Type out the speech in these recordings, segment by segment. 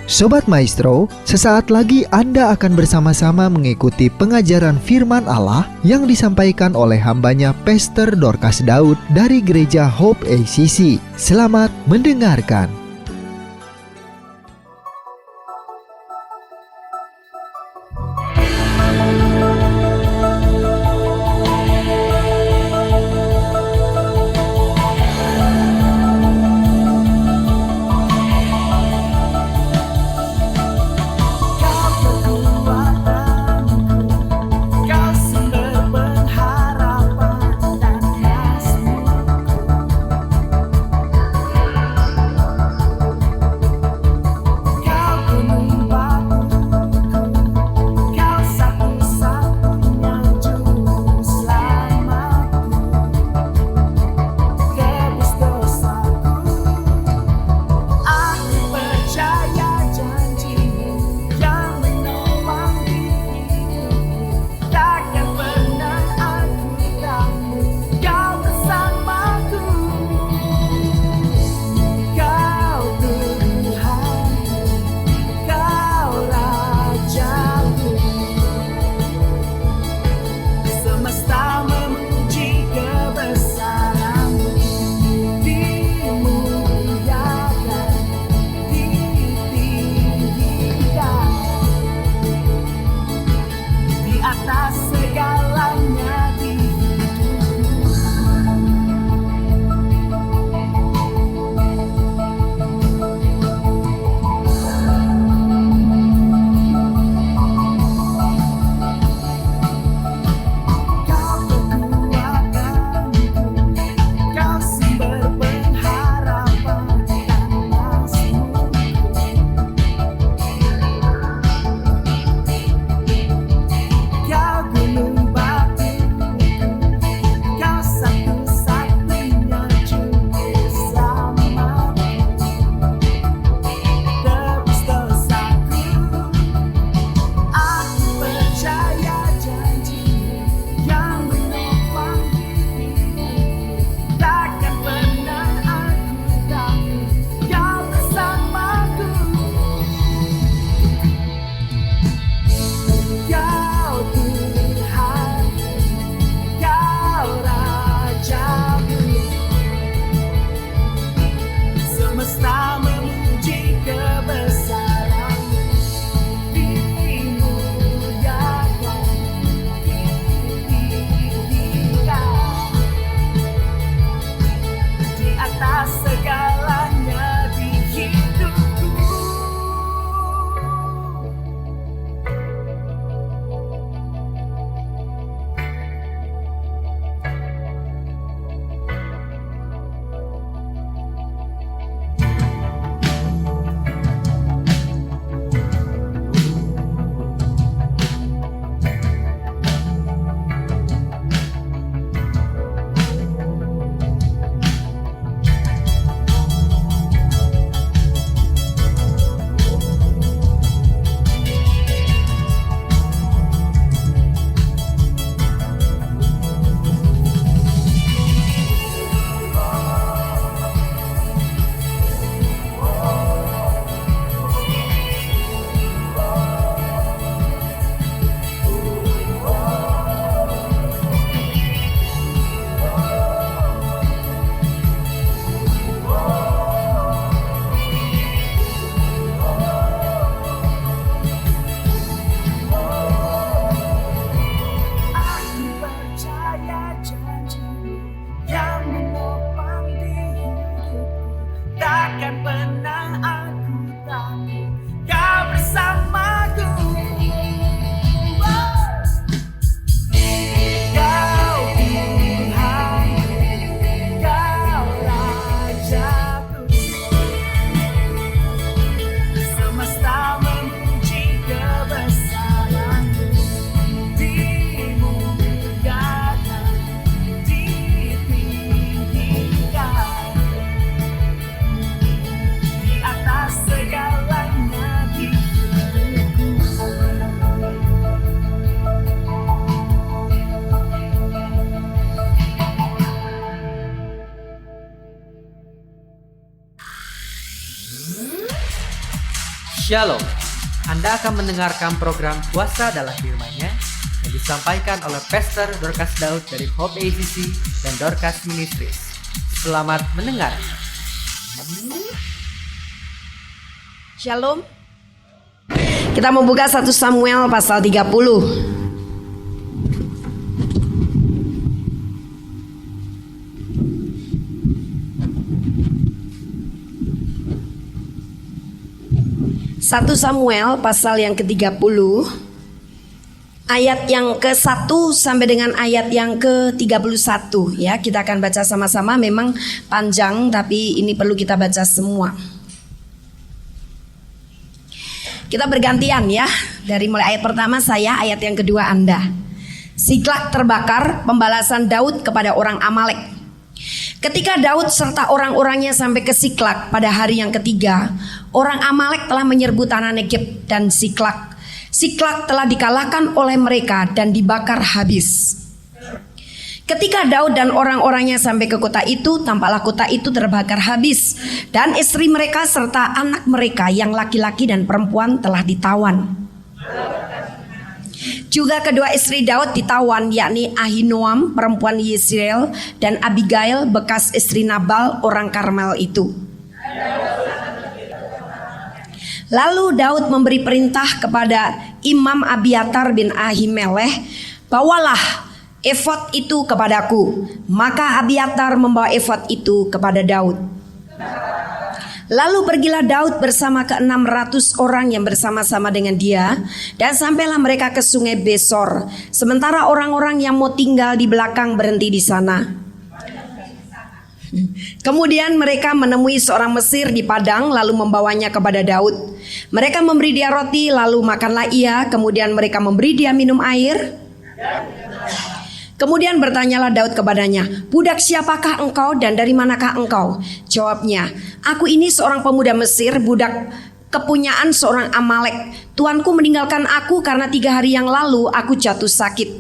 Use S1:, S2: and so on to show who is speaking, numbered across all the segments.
S1: Sobat Maestro, sesaat lagi Anda akan bersama-sama mengikuti pengajaran firman Allah yang disampaikan oleh hambanya Pastor Dorcas Daud dari Gereja Hope ACC. Selamat mendengarkan.
S2: Shalom, Anda akan mendengarkan program Puasa dalam Firman-Nya yang disampaikan oleh Pastor Dorcas Daud dari Hope ACC dan Dorcas Ministries. Selamat mendengar.
S3: Shalom. Kita membuka 1 Samuel pasal 30. Satu Samuel pasal yang ke-30 ayat yang ke-1 sampai dengan ayat yang ke-31 ya. Kita akan baca sama-sama, memang panjang tapi ini perlu kita baca semua. Kita bergantian ya. Dari mulai ayat pertama saya, ayat yang kedua Anda. Siklak terbakar, pembalasan Daud kepada orang Amalek. Ketika Daud serta orang-orangnya sampai ke Siklak pada hari yang ketiga, orang Amalek telah menyerbu tanah Negeb dan Siklak. Siklak telah dikalahkan oleh mereka dan dibakar habis. Ketika Daud dan orang-orangnya sampai ke kota itu, tampaklah kota itu terbakar habis, dan istri mereka serta anak mereka yang laki-laki dan perempuan telah ditawan. Juga kedua istri Daud ditawan, yakni Ahinoam perempuan Yisrael dan Abigail bekas istri Nabal orang Karmel itu. Lalu Daud memberi perintah kepada Imam Abiatar bin Ahimelech, bawalah efod itu kepadaku. Maka Abiatar membawa efod itu kepada Daud. Lalu pergilah Daud bersama ke-600 orang yang bersama-sama dengan dia, dan sampailah mereka ke sungai Besor, sementara orang-orang yang mau tinggal di belakang berhenti di sana. Kemudian mereka menemui seorang Mesir di padang, lalu membawanya kepada Daud. Mereka memberi dia roti, lalu makanlah ia. Kemudian mereka memberi dia minum air. Kemudian bertanyalah Daud kepadanya, budak siapakah engkau dan dari manakah engkau? Jawabnya, aku ini seorang pemuda Mesir, budak kepunyaan seorang Amalek. Tuanku meninggalkan aku karena 3 hari yang lalu aku jatuh sakit.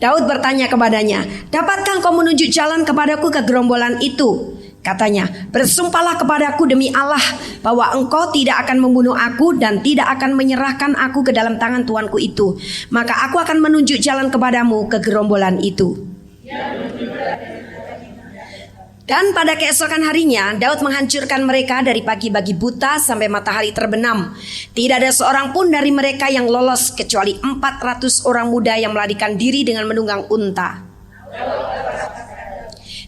S3: Daud bertanya kepadanya, dapatkah engkau menunjuk jalan kepadaku ke gerombolan itu? Katanya, bersumpahlah kepadaku demi Allah bahwa engkau tidak akan membunuh aku dan tidak akan menyerahkan aku ke dalam tangan tuanku itu. Maka aku akan menunjuk jalan kepadamu ke gerombolan itu. Dan pada keesokan harinya Daud menghancurkan mereka dari pagi-pagi buta sampai matahari terbenam. Tidak ada seorang pun dari mereka yang lolos kecuali 400 orang muda yang melarikan diri dengan menunggang unta.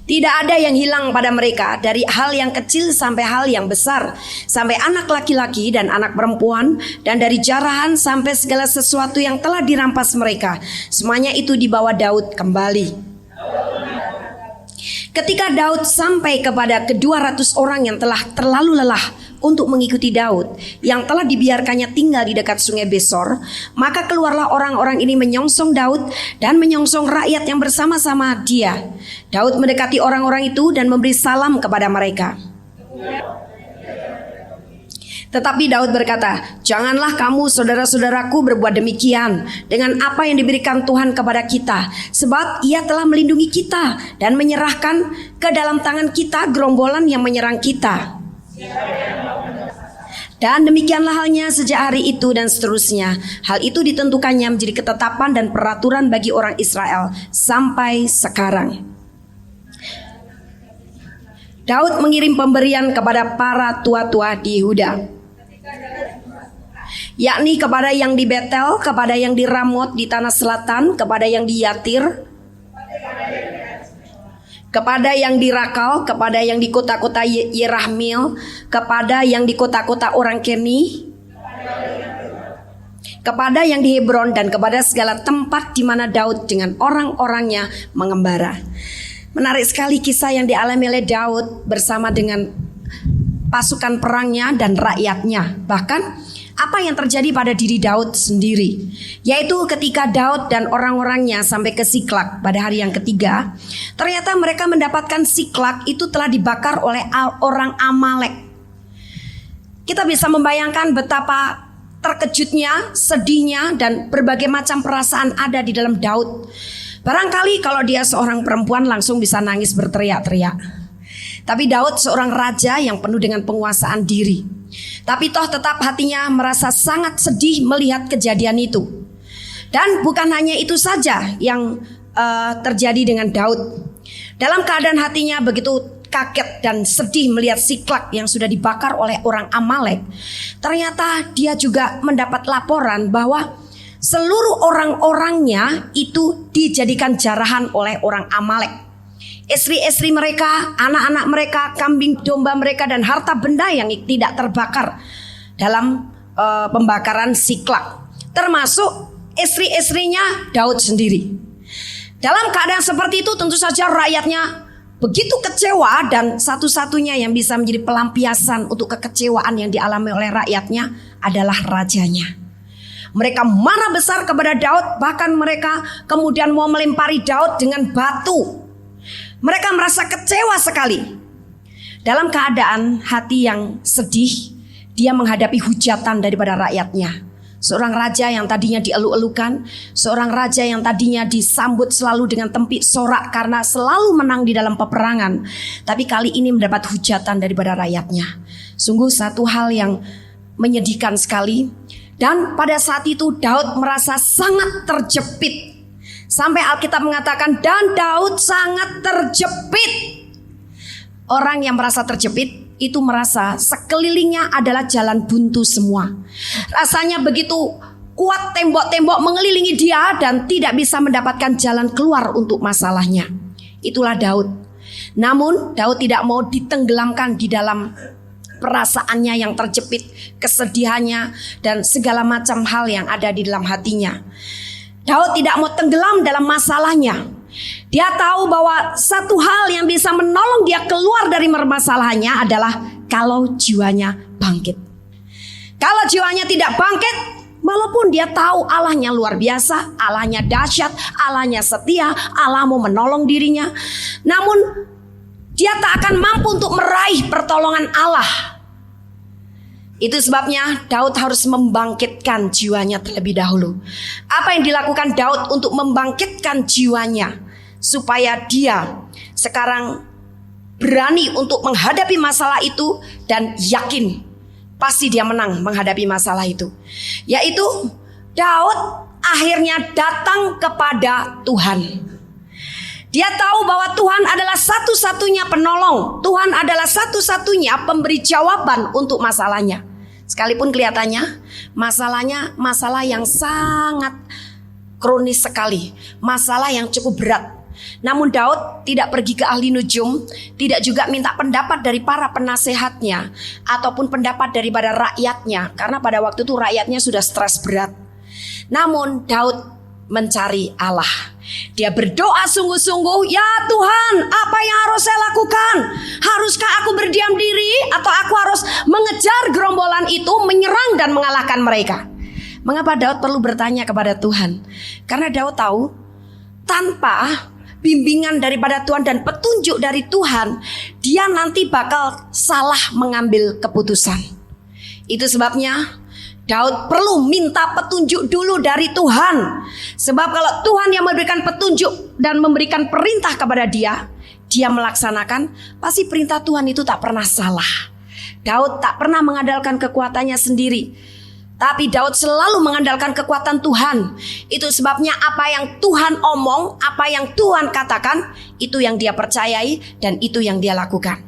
S3: Tidak ada yang hilang pada mereka, dari hal yang kecil sampai hal yang besar, sampai anak laki-laki dan anak perempuan, dan dari jarahan sampai segala sesuatu yang telah dirampas mereka. Semuanya itu dibawa Daud kembali. Ketika Daud sampai kepada ke-200 orang yang telah terlalu lelah untuk mengikuti Daud, yang telah dibiarkannya tinggal di dekat sungai Besor, maka keluarlah orang-orang ini menyongsong Daud dan menyongsong rakyat yang bersama-sama dia. Daud mendekati orang-orang itu dan memberi salam kepada mereka. Tetapi Daud berkata, janganlah kamu saudara-saudaraku berbuat demikian dengan apa yang diberikan Tuhan kepada kita, sebab Ia telah melindungi kita dan menyerahkan ke dalam tangan kita gerombolan yang menyerang kita. Dan demikianlah halnya sejak hari itu dan seterusnya. Hal itu ditentukannya menjadi ketetapan dan peraturan bagi orang Israel sampai sekarang. Daud mengirim pemberian kepada para tua-tua di Yehuda, yakni kepada yang di Betel, kepada yang di Ramot di tanah selatan, kepada yang di Yatir, kepada yang di Rakal, kepada yang di kota-kota Yerahmeel, kepada yang di kota-kota orang Keni, kepada yang di Hebron, dan kepada segala tempat di mana Daud dengan orang-orangnya mengembara. Menarik sekali kisah yang dialami oleh Daud bersama dengan pasukan perangnya dan rakyatnya. Bahkan apa yang terjadi pada diri Daud sendiri, yaitu ketika Daud dan orang-orangnya sampai ke Siklak pada hari yang ketiga, ternyata mereka mendapatkan Siklak itu telah dibakar oleh orang Amalek. Kita bisa membayangkan betapa terkejutnya, sedihnya, dan berbagai macam perasaan ada di dalam Daud. Barangkali kalau dia seorang perempuan langsung bisa nangis berteriak-teriak. Tapi Daud seorang raja yang penuh dengan penguasaan diri. Tapi toh tetap hatinya merasa sangat sedih melihat kejadian itu. Dan bukan hanya itu saja yang terjadi dengan Daud. Dalam keadaan hatinya begitu kaget dan sedih melihat Siklak yang sudah dibakar oleh orang Amalek, ternyata dia juga mendapat laporan bahwa seluruh orang-orangnya itu dijadikan jarahan oleh orang Amalek. Istri-istri mereka, anak-anak mereka, kambing domba mereka, dan harta benda yang tidak terbakar dalam pembakaran Siklak, termasuk istri-istrinya Daud sendiri. Dalam keadaan seperti itu tentu saja rakyatnya begitu kecewa, dan satu-satunya yang bisa menjadi pelampiasan untuk kekecewaan yang dialami oleh rakyatnya adalah rajanya. Mereka marah besar kepada Daud, bahkan mereka kemudian mau melempari Daud dengan batu. Mereka merasa kecewa sekali. Dalam keadaan hati yang sedih, dia menghadapi hujatan daripada rakyatnya. Seorang raja yang tadinya dielu-elukan, seorang raja yang tadinya disambut selalu dengan tempik sorak karena selalu menang di dalam peperangan, tapi kali ini mendapat hujatan daripada rakyatnya. Sungguh satu hal yang menyedihkan sekali. Dan pada saat itu Daud merasa sangat terjepit. Sampai Alkitab mengatakan, dan Daud sangat terjepit. Orang yang merasa terjepit itu merasa sekelilingnya adalah jalan buntu semua. Rasanya begitu kuat tembok-tembok mengelilingi dia dan tidak bisa mendapatkan jalan keluar untuk masalahnya. Itulah Daud. Namun Daud tidak mau ditenggelamkan di dalam perasaannya yang terjepit, kesedihannya, dan segala macam hal yang ada di dalam hatinya. Daud tidak mau tenggelam dalam masalahnya. Dia tahu bahwa satu hal yang bisa menolong dia keluar dari permasalahannya adalah kalau jiwanya bangkit. Kalau jiwanya tidak bangkit, walaupun dia tahu Allahnya luar biasa, Allahnya dahsyat, Allahnya setia, Allah mau menolong dirinya, namun dia tak akan mampu untuk meraih pertolongan Allah. Itu sebabnya Daud harus membangkitkan jiwanya terlebih dahulu. Apa yang dilakukan Daud untuk membangkitkan jiwanya supaya dia sekarang berani untuk menghadapi masalah itu dan yakin pasti dia menang menghadapi masalah itu? Yaitu Daud akhirnya datang kepada Tuhan. Dia tahu bahwa Tuhan adalah satu-satunya penolong. Tuhan adalah satu-satunya pemberi jawaban untuk masalahnya. Sekalipun kelihatannya masalahnya masalah yang sangat kronis sekali, masalah yang cukup berat. Namun Daud tidak pergi ke ahli nujum, tidak juga minta pendapat dari para penasehatnya ataupun pendapat daripada rakyatnya, karena pada waktu itu rakyatnya sudah stres berat. Namun Daud mencari Allah. Dia berdoa sungguh-sungguh, ya Tuhan, apa yang harus saya lakukan? Haruskah aku berdiam diri atau aku harus mengejar gerombolan itu, menyerang dan mengalahkan mereka? Mengapa Daud perlu bertanya kepada Tuhan? Karena Daud tahu tanpa bimbingan daripada Tuhan dan petunjuk dari Tuhan, dia nanti bakal salah mengambil keputusan. Itu sebabnya Daud perlu minta petunjuk dulu dari Tuhan. Sebab kalau Tuhan yang memberikan petunjuk dan memberikan perintah kepada dia, dia melaksanakan, pasti perintah Tuhan itu tak pernah salah. Daud tak pernah mengandalkan kekuatannya sendiri, tapi Daud selalu mengandalkan kekuatan Tuhan. Itu sebabnya apa yang Tuhan omong, apa yang Tuhan katakan, itu yang dia percayai dan itu yang dia lakukan.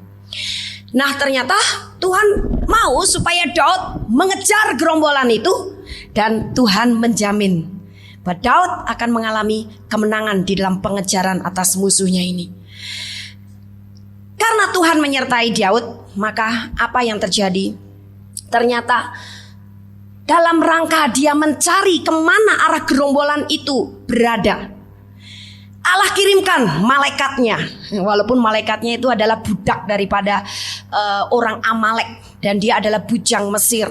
S3: Nah ternyata Tuhan mau supaya Daud mengejar gerombolan itu, dan Tuhan menjamin bahwa Daud akan mengalami kemenangan di dalam pengejaran atas musuhnya ini. Karena Tuhan menyertai Daud, maka apa yang terjadi? Ternyata dalam rangka dia mencari kemana arah gerombolan itu berada, Allah kirimkan malaikatnya. Walaupun malaikatnya itu adalah budak daripada orang Amalek, dan dia adalah bujang Mesir,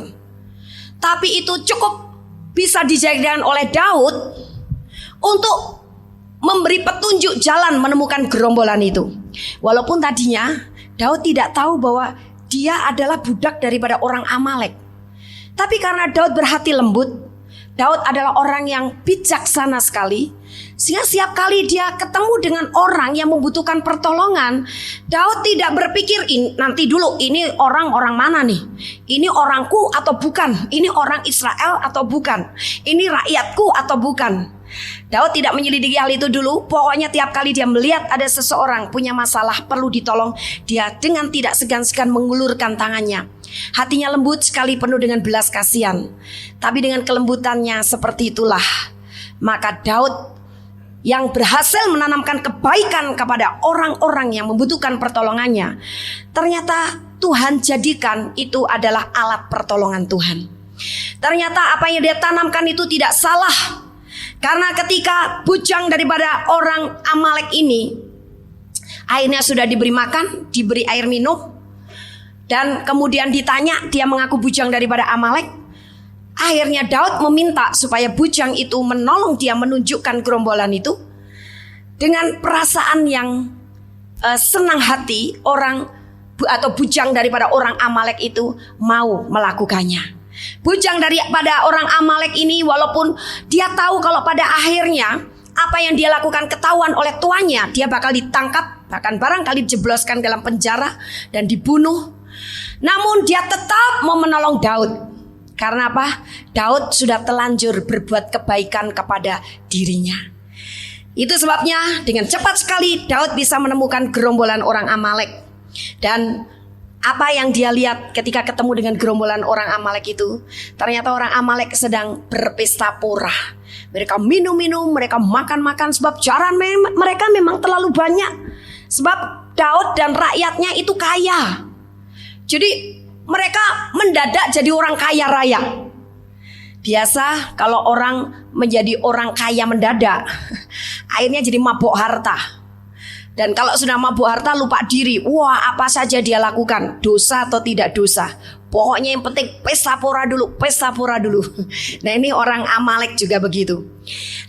S3: tapi itu cukup bisa dijadikan oleh Daud untuk memberi petunjuk jalan menemukan gerombolan itu. Walaupun tadinya Daud tidak tahu bahwa dia adalah budak daripada orang Amalek, tapi karena Daud berhati lembut, Daud adalah orang yang bijaksana sekali. Sehingga setiap kali dia ketemu dengan orang yang membutuhkan pertolongan, Daud tidak berpikir nanti dulu ini orang mana nih? Ini orangku atau bukan? Ini orang Israel atau bukan? Ini rakyatku atau bukan? Daud tidak menyelidiki hal itu dulu. Pokoknya tiap kali dia melihat ada seseorang punya masalah perlu ditolong, dia dengan tidak segan-segan mengulurkan tangannya. Hatinya lembut sekali, penuh dengan belas kasihan. Tapi dengan kelembutannya seperti itulah, maka Daud yang berhasil menanamkan kebaikan kepada orang-orang yang membutuhkan pertolongannya, ternyata Tuhan jadikan itu adalah alat pertolongan Tuhan. Ternyata apa yang dia tanamkan itu tidak salah. Karena ketika bujang daripada orang Amalek ini akhirnya sudah diberi makan, diberi air minum, dan kemudian ditanya, dia mengaku bujang daripada Amalek. Akhirnya Daud meminta supaya bujang itu menolong dia menunjukkan gerombolan itu. Dengan perasaan yang senang hati, orang atau bujang daripada orang Amalek itu mau melakukannya. Bujang daripada orang Amalek ini, walaupun dia tahu kalau pada akhirnya apa yang dia lakukan ketahuan oleh tuannya, dia bakal ditangkap, bahkan barangkali dijebloskan dalam penjara dan dibunuh, namun dia tetap mau menolong Daud. Karena apa? Daud sudah telanjur berbuat kebaikan kepada dirinya. Itu sebabnya dengan cepat sekali Daud bisa menemukan gerombolan orang Amalek. Dan apa yang dia lihat ketika ketemu dengan gerombolan orang Amalek itu, ternyata orang Amalek sedang berpesta pora. Mereka minum-minum, mereka makan-makan, sebab jaran mereka memang terlalu banyak. Sebab Daud dan rakyatnya itu kaya. Jadi mereka mendadak jadi orang kaya raya. Biasa kalau orang menjadi orang kaya mendadak, akhirnya jadi mabuk harta. Dan kalau sudah mabuk harta lupa diri. Wah, apa saja dia lakukan, dosa atau tidak dosa. Pokoknya yang penting pesta pora dulu, pesta pora dulu. Nah, ini orang Amalek juga begitu.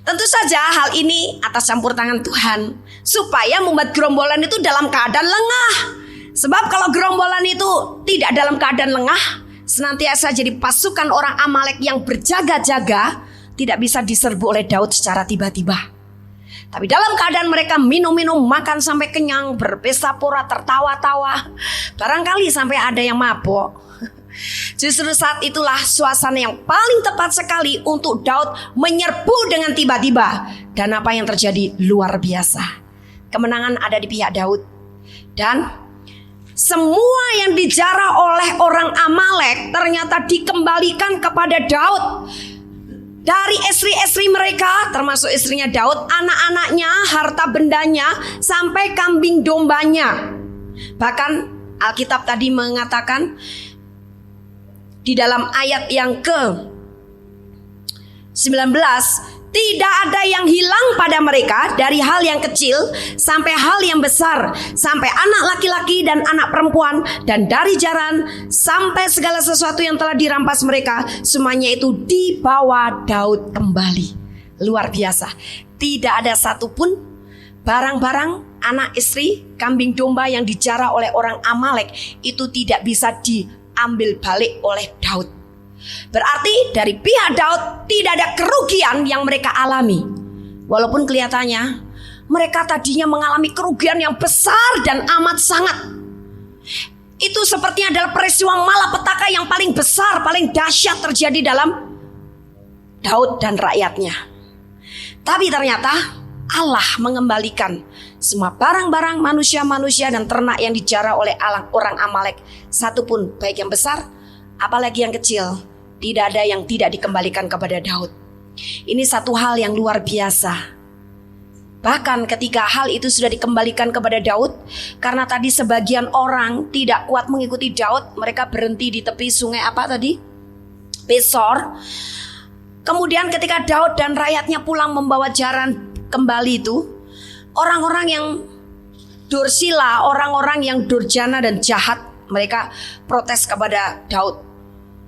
S3: Tentu saja hal ini atas campur tangan Tuhan, supaya membuat gerombolan itu dalam keadaan lengah. Sebab kalau gerombolan itu tidak dalam keadaan lengah, senantiasa jadi pasukan orang Amalek yang berjaga-jaga, tidak bisa diserbu oleh Daud secara tiba-tiba. Tapi dalam keadaan mereka minum-minum, makan sampai kenyang, berpesta pora, tertawa-tawa, barangkali sampai ada yang mabok. Justru saat itulah suasana yang paling tepat sekali untuk Daud menyerbu dengan tiba-tiba. Dan apa yang terjadi luar biasa. Kemenangan ada di pihak Daud. Dan semua yang dijarah oleh orang Amalek ternyata dikembalikan kepada Daud. Dari istri-istri mereka, termasuk istrinya Daud, anak-anaknya, harta bendanya, sampai kambing dombanya. Bahkan Alkitab tadi mengatakan di dalam ayat yang ke-19, tidak ada yang hilang pada mereka, dari hal yang kecil sampai hal yang besar, sampai anak laki-laki dan anak perempuan, dan dari jaran sampai segala sesuatu yang telah dirampas mereka, semuanya itu dibawa Daud kembali. Luar biasa. Tidak ada satupun barang-barang, anak istri, kambing domba yang dijarah oleh orang Amalek itu tidak bisa diambil balik oleh Daud. Berarti dari pihak Daud tidak ada kerugian yang mereka alami. Walaupun kelihatannya mereka tadinya mengalami kerugian yang besar dan amat sangat. Itu sepertinya adalah peristiwa malapetaka yang paling besar, paling dahsyat terjadi dalam Daud dan rakyatnya. Tapi ternyata Allah mengembalikan semua barang-barang, manusia-manusia dan ternak yang dijarah oleh orang Amalek. Satupun, baik yang besar apalagi yang kecil, tidak ada yang tidak dikembalikan kepada Daud. Ini satu hal yang luar biasa. Bahkan ketika hal itu sudah dikembalikan kepada Daud, karena tadi sebagian orang tidak kuat mengikuti Daud, mereka berhenti di tepi sungai apa tadi? Besor. Kemudian ketika Daud dan rakyatnya pulang membawa jaran kembali itu, orang-orang yang dursila, orang-orang yang durjana dan jahat, mereka protes kepada Daud.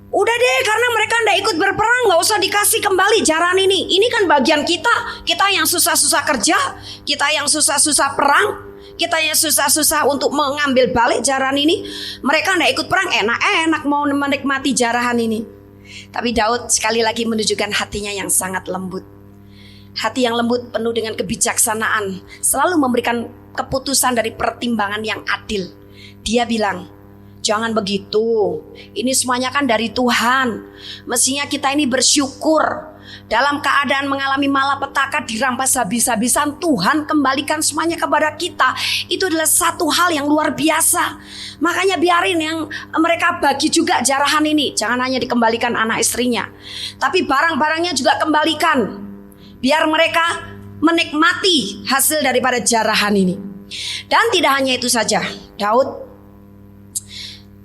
S3: Udah deh, karena mereka tidak ikut berperang, gak usah dikasih kembali jaran ini. Ini kan bagian kita. Kita yang susah-susah kerja, kita yang susah-susah perang, kita yang susah-susah untuk mengambil balik jaran ini. Mereka tidak ikut perang, enak-enak mau menikmati jarahan ini. Tapi Daud sekali lagi menunjukkan hatinya yang sangat lembut. hati yang lembut penuh dengan kebijaksanaan, selalu memberikan keputusan dari pertimbangan yang adil. Dia bilang, jangan begitu, ini semuanya kan dari Tuhan. Mestinya kita ini bersyukur. Dalam keadaan mengalami malapetaka, dirampas habis-habisan, Tuhan kembalikan semuanya kepada kita. Itu adalah satu hal yang luar biasa. Makanya biarin yang mereka bagi juga jarahan ini. Jangan hanya dikembalikan anak istrinya, tapi barang-barangnya juga kembalikan. Biar mereka menikmati hasil daripada jarahan ini. Dan tidak hanya itu saja, Daud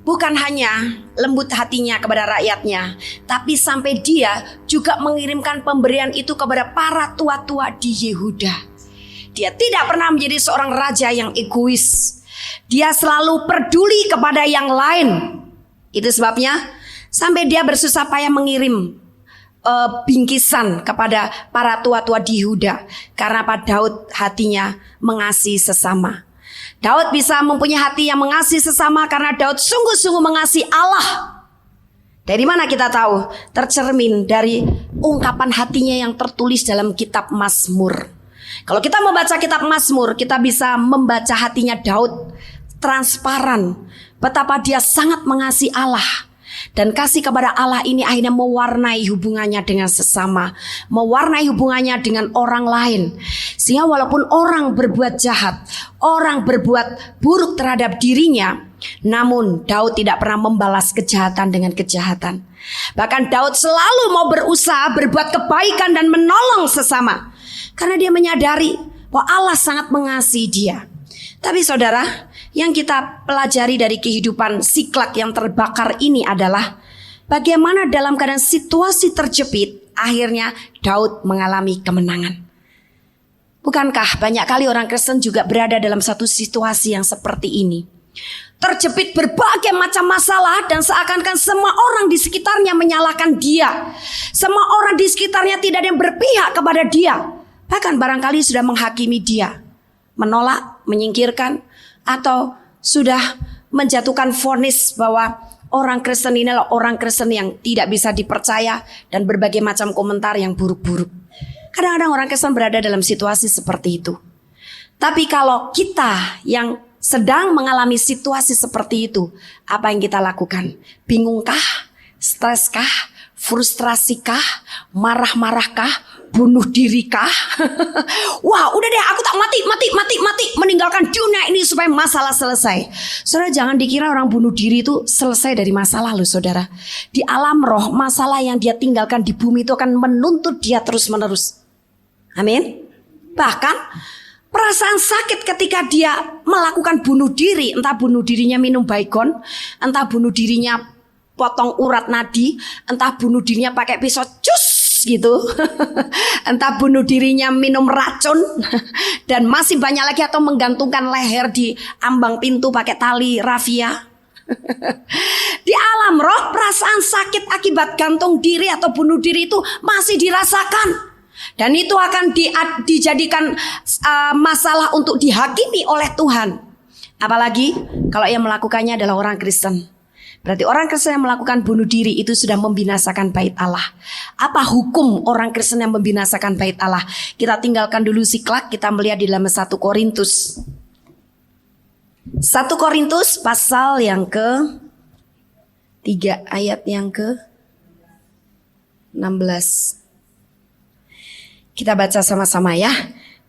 S3: bukan hanya lembut hatinya kepada rakyatnya, tapi sampai dia juga mengirimkan pemberian itu kepada para tua-tua di Yehuda. Dia tidak pernah menjadi seorang raja yang egois. Dia selalu peduli kepada yang lain. Itu sebabnya sampai dia bersusah payah mengirim bingkisan kepada para tua-tua di Yehuda. Karena Pak Daud hatinya mengasihi sesama. Daud bisa mempunyai hati yang mengasihi sesama karena Daud sungguh-sungguh mengasihi Allah. Dari mana kita tahu? Tercermin dari ungkapan hatinya yang tertulis dalam kitab Mazmur. Kalau kita membaca kitab Mazmur, kita bisa membaca hatinya Daud transparan. Betapa dia sangat mengasihi Allah. Dan kasih kepada Allah ini akhirnya mewarnai hubungannya dengan sesama, mewarnai hubungannya dengan orang lain. Sehingga walaupun orang berbuat jahat, orang berbuat buruk terhadap dirinya, namun Daud tidak pernah membalas kejahatan dengan kejahatan. Bahkan Daud selalu mau berusaha berbuat kebaikan dan menolong sesama. Karena dia menyadari bahwa Allah sangat mengasihi dia. Tapi saudara, yang kita pelajari dari kehidupan Siklak yang terbakar ini adalah bagaimana dalam keadaan situasi terjepit, akhirnya Daud mengalami kemenangan. Bukankah banyak kali orang Kristen juga berada dalam satu situasi yang seperti ini? Terjepit berbagai macam masalah dan seakan-akan semua orang di sekitarnya menyalahkan dia. Semua orang di sekitarnya tidak ada yang berpihak kepada dia. Bahkan barangkali sudah menghakimi dia, menolak, menyingkirkan, atau sudah menjatuhkan vonis bahwa orang Kristen ini adalah orang Kristen yang tidak bisa dipercaya dan berbagai macam komentar yang buruk-buruk. Kadang-kadang orang Kristen berada dalam situasi seperti itu. Tapi kalau kita yang sedang mengalami situasi seperti itu, apa yang kita lakukan? Bingungkah? Streskah? Frustrasikah? Marah-marahkah? Bunuh dirikah? Wah, udah deh, aku tak mati, meninggalkan dunia ini supaya masalah selesai. Saudara, jangan dikira orang bunuh diri itu selesai dari masalah loh saudara. Di alam roh, masalah yang dia tinggalkan di bumi itu akan menuntut dia terus-menerus. Amin. Bahkan perasaan sakit ketika dia melakukan bunuh diri, entah bunuh dirinya minum baygon, entah bunuh dirinya potong urat nadi, entah bunuh dirinya pakai pisau cus gitu, entah bunuh dirinya minum racun, dan masih banyak lagi, atau menggantungkan leher di ambang pintu pakai tali rafia. Di alam roh, perasaan sakit akibat gantung diri atau bunuh diri itu masih dirasakan, dan itu akan dijadikan masalah untuk dihakimi oleh Tuhan. Apalagi kalau yang melakukannya adalah orang Kristen. Berarti orang Kristen yang melakukan bunuh diri itu sudah membinasakan bait Allah. Apa hukum orang Kristen yang membinasakan bait Allah? Kita tinggalkan dulu Siklak, kita melihat di dalam 1 Korintus. 1 Korintus pasal yang ke-3 ayat yang ke-16. Kita baca sama-sama ya.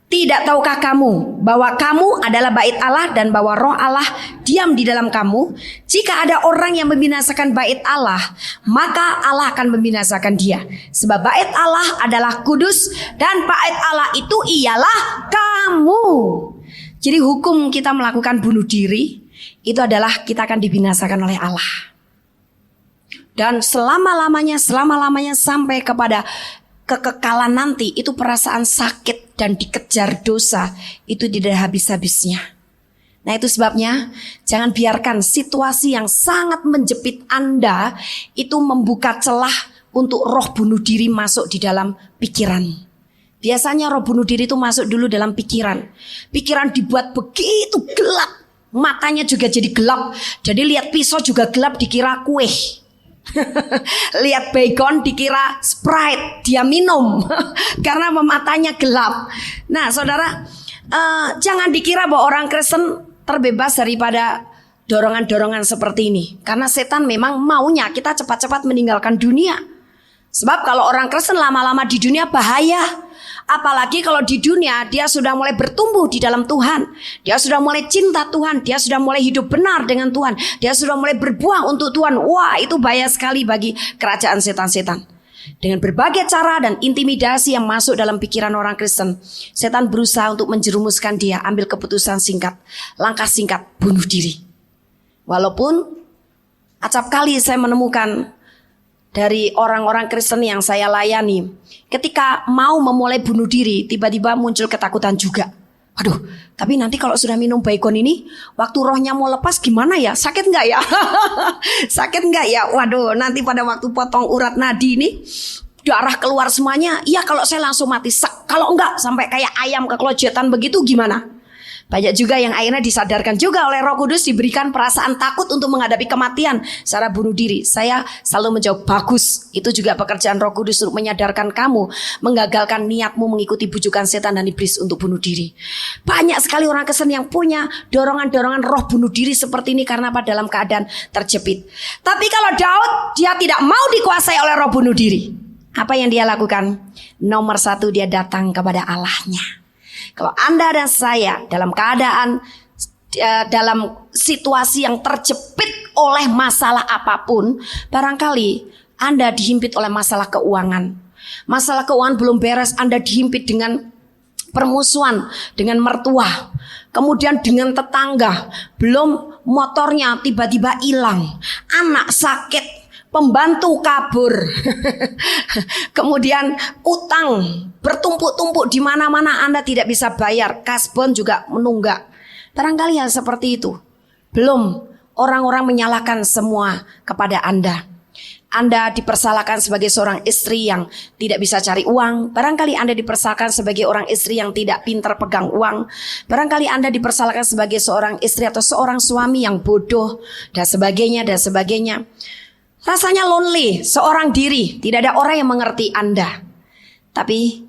S3: Tidak tahukah kamu bahwa kamu adalah bait Allah dan bahwa roh Allah diam di dalam kamu? Jika ada orang yang membinasakan bait Allah, maka Allah akan membinasakan dia. Sebab bait Allah adalah kudus dan bait Allah itu ialah kamu. Jadi hukum kita melakukan bunuh diri itu adalah kita akan dibinasakan oleh Allah. Dan selama-lamanya sampai kepada kekekalan nanti, itu perasaan sakit dan dikejar dosa itu tidak habis-habisnya. Nah, itu sebabnya jangan biarkan situasi yang sangat menjepit Anda itu membuka celah untuk roh bunuh diri masuk di dalam pikiran. Biasanya roh bunuh diri itu masuk dulu dalam pikiran. Pikiran dibuat begitu gelap, matanya juga jadi gelap. Jadi lihat pisau juga gelap, dikira kue. Lihat baygon dikira Sprite, dia minum karena matanya gelap. Nah saudara, jangan dikira bahwa orang Kristen terbebas daripada dorongan-dorongan seperti ini. Karena setan memang maunya kita cepat-cepat meninggalkan dunia. Sebab kalau orang Kristen lama-lama di dunia bahaya. Apalagi kalau di dunia dia sudah mulai bertumbuh di dalam Tuhan. Dia sudah mulai cinta Tuhan. Dia sudah mulai hidup benar dengan Tuhan. Dia sudah mulai berbuah untuk Tuhan. Wah, itu bahaya sekali bagi kerajaan setan-setan. Dengan berbagai cara dan intimidasi yang masuk dalam pikiran orang Kristen, setan berusaha untuk menjerumuskan dia ambil keputusan singkat, langkah singkat, bunuh diri. Walaupun acap kali saya menemukan dari orang-orang Kristen yang saya layani, ketika mau memulai bunuh diri, tiba-tiba muncul ketakutan juga. Aduh, tapi nanti kalau sudah minum baygon ini, waktu rohnya mau lepas gimana ya? Sakit nggak ya? Sakit nggak ya? Waduh, nanti pada waktu potong urat nadi ini, darah keluar semuanya. Iya, kalau saya langsung mati. Kalau enggak, sampai kayak ayam kekelojetan begitu gimana? Banyak juga yang akhirnya disadarkan juga oleh Roh Kudus, diberikan perasaan takut untuk menghadapi kematian secara bunuh diri. Saya selalu menjawab, bagus. Itu juga pekerjaan Roh Kudus untuk menyadarkan kamu, menggagalkan niatmu mengikuti bujukan setan dan iblis untuk bunuh diri. Banyak sekali orang Kristen yang punya dorongan-dorongan roh bunuh diri seperti ini karena apa? Dalam keadaan terjepit. Tapi kalau Daud, dia tidak mau dikuasai oleh roh bunuh diri. Apa yang dia lakukan? Nomor satu, dia datang kepada Allahnya. Kalau Anda dan saya dalam keadaan dalam situasi yang terjepit oleh masalah apapun, barangkali Anda dihimpit oleh masalah keuangan. Masalah keuangan belum beres, Anda dihimpit dengan permusuhan dengan mertua, kemudian dengan tetangga, belum motornya tiba-tiba hilang, anak sakit, pembantu kabur, kemudian utang bertumpuk-tumpuk di mana-mana, Anda tidak bisa bayar, kasbon juga menunggak. Barangkali hal seperti itu. Belum orang-orang menyalahkan semua kepada Anda. Anda dipersalahkan sebagai seorang istri yang tidak bisa cari uang. Barangkali Anda dipersalahkan sebagai orang istri yang tidak pintar pegang uang. Barangkali Anda dipersalahkan sebagai seorang istri atau seorang suami yang bodoh dan sebagainya dan sebagainya. Rasanya lonely, seorang diri, tidak ada orang yang mengerti Anda. Tapi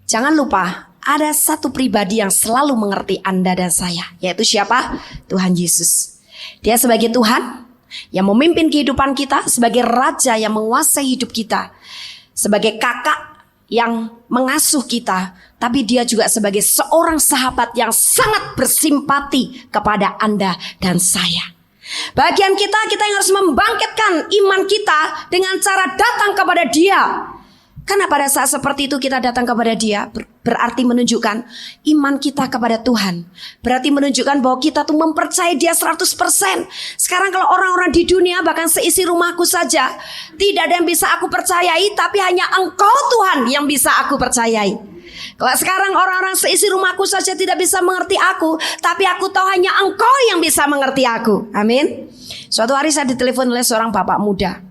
S3: jangan lupa, ada satu pribadi yang selalu mengerti Anda dan saya, yaitu siapa? Tuhan Yesus. Dia sebagai Tuhan yang memimpin kehidupan kita, sebagai Raja yang menguasai hidup kita, sebagai kakak yang mengasuh kita, tapi dia juga sebagai seorang sahabat yang sangat bersimpati kepada Anda dan saya. Bagian kita yang harus membangkitkan iman kita dengan cara datang kepada Dia. Karena pada saat seperti itu kita datang kepada Dia, berarti menunjukkan iman kita kepada Tuhan. Berarti menunjukkan bahwa kita tuh mempercayai Dia 100%. Sekarang kalau orang-orang di dunia, bahkan seisi rumahku saja, tidak ada yang bisa aku percayai, tapi hanya Engkau Tuhan yang bisa aku percayai. Kalau sekarang orang-orang seisi rumahku saja tidak bisa mengerti aku, tapi aku tahu hanya Engkau yang bisa mengerti aku. Amin. Suatu hari saya ditelepon oleh seorang bapak muda.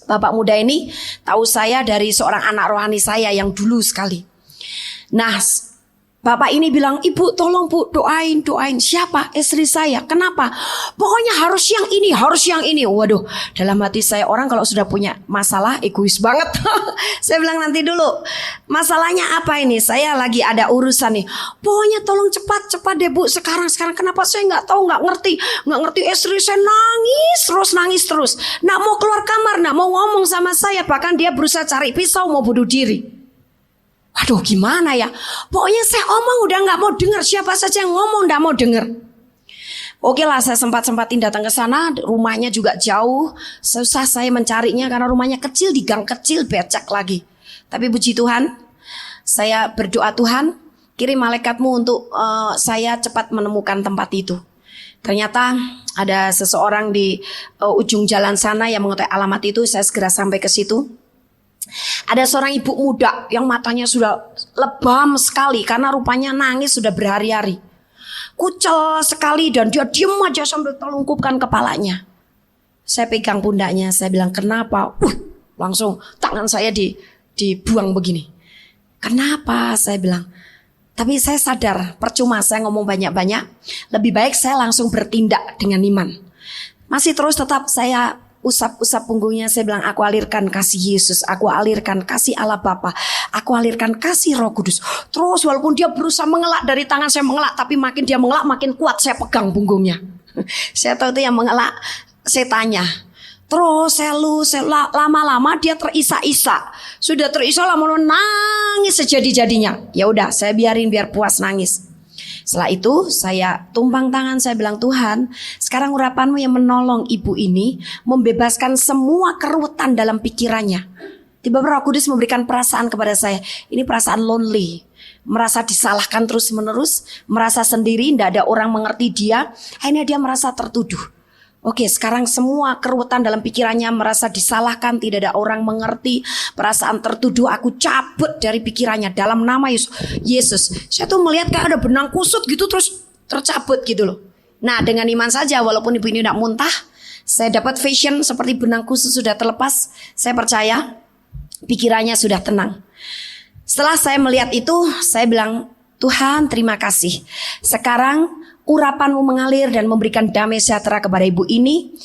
S3: Bapak muda ini tahu saya dari seorang anak rohani saya yang dulu sekali. Nah, bapak ini bilang, ibu tolong bu doain. Siapa? Istri saya. Kenapa? Pokoknya harus yang ini. Waduh, dalam hati saya, orang kalau sudah punya masalah egois banget. Saya bilang, nanti dulu, masalahnya apa ini? Saya lagi ada urusan nih. Pokoknya tolong cepat deh bu. Sekarang kenapa saya nggak tahu, nggak ngerti. Istri saya nangis terus. Nggak mau keluar kamar, nggak mau ngomong sama saya. Bahkan dia berusaha cari pisau mau bunuh diri. Waduh, gimana ya? Pokoknya saya omong udah nggak mau dengar, siapa saja yang ngomong nggak mau dengar. Oke lah, saya sempatin datang ke sana. Rumahnya juga jauh, susah saya mencarinya karena rumahnya kecil, di gang kecil, becek lagi. Tapi puji Tuhan, saya berdoa, Tuhan kirim malaikatmu untuk saya cepat menemukan tempat itu. Ternyata ada seseorang di ujung jalan sana yang mengetahui alamat itu. Saya segera sampai ke situ. Ada seorang ibu muda yang matanya sudah lebam sekali karena rupanya nangis sudah berhari-hari. Kucel sekali dan dia diam aja sambil telungkupkan kepalanya. Saya pegang pundaknya, saya bilang, kenapa? Langsung tangan saya dibuang begini. Kenapa? Saya bilang. Tapi saya sadar, percuma saya ngomong banyak-banyak. Lebih baik saya langsung bertindak dengan iman. Masih terus tetap saya usap-usap punggungnya. Saya bilang, aku alirkan kasih Yesus, aku alirkan kasih Allah Bapa, aku alirkan kasih Roh Kudus. Terus walaupun dia berusaha mengelak dari tangan saya mengelak, tapi makin dia mengelak makin kuat saya pegang punggungnya. Saya tahu itu yang mengelak. Saya tanya. Terus lama-lama dia terisak-isak. Sudah terisak lama nangis sejadi-jadinya. Ya udah, saya biarin biar puas nangis. Setelah itu saya tumpang tangan, saya bilang, Tuhan, sekarang urapanmu yang menolong ibu ini, membebaskan semua kerutan dalam pikirannya. Tiba-tiba Roh Kudus memberikan perasaan kepada saya. Ini perasaan lonely, merasa disalahkan terus menerus, merasa sendiri, tidak ada orang mengerti dia. Akhirnya dia merasa tertuduh. Oke, sekarang semua kerutan dalam pikirannya, merasa disalahkan, tidak ada orang mengerti, perasaan tertuduh, aku cabut dari pikirannya dalam nama Yesus. Saya tuh melihat kayak ada benang kusut gitu terus tercabut gitu loh. Nah, dengan iman saja, walaupun ibu ini tidak muntah, saya dapat vision seperti benang kusut sudah terlepas. Saya percaya pikirannya sudah tenang. Setelah saya melihat itu, saya bilang, Tuhan terima kasih. Sekarang urapanmu mengalir dan memberikan damai sejahtera kepada ibu ini,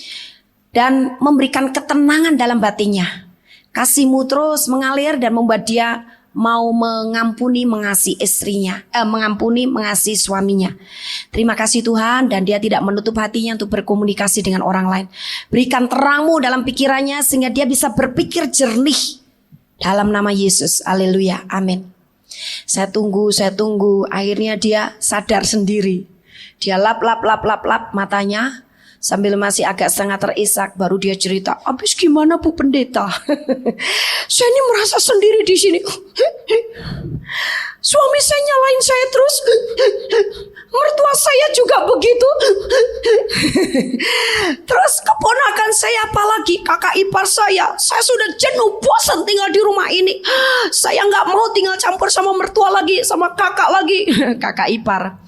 S3: dan memberikan ketenangan dalam batinnya. Kasih-Mu terus mengalir dan membuat dia mau mengampuni, mengasihi istrinya, mengampuni, mengasihi suaminya. Terima kasih Tuhan, dan dia tidak menutup hatinya untuk berkomunikasi dengan orang lain. Berikan terang-Mu dalam pikirannya sehingga dia bisa berpikir jernih. Dalam nama Yesus, haleluya, amin. Saya tunggu, akhirnya dia sadar sendiri. Dia lap matanya sambil masih agak setengah terisak, baru dia cerita, habis gimana Bu Pendeta? Saya ini merasa sendiri di sini. Suami saya nyalain saya terus. Mertua saya juga begitu. Terus keponakan saya, apalagi kakak ipar saya sudah jenuh, bosan tinggal di rumah ini. Saya nggak mau tinggal campur sama mertua lagi, sama kakak lagi. Kakak ipar.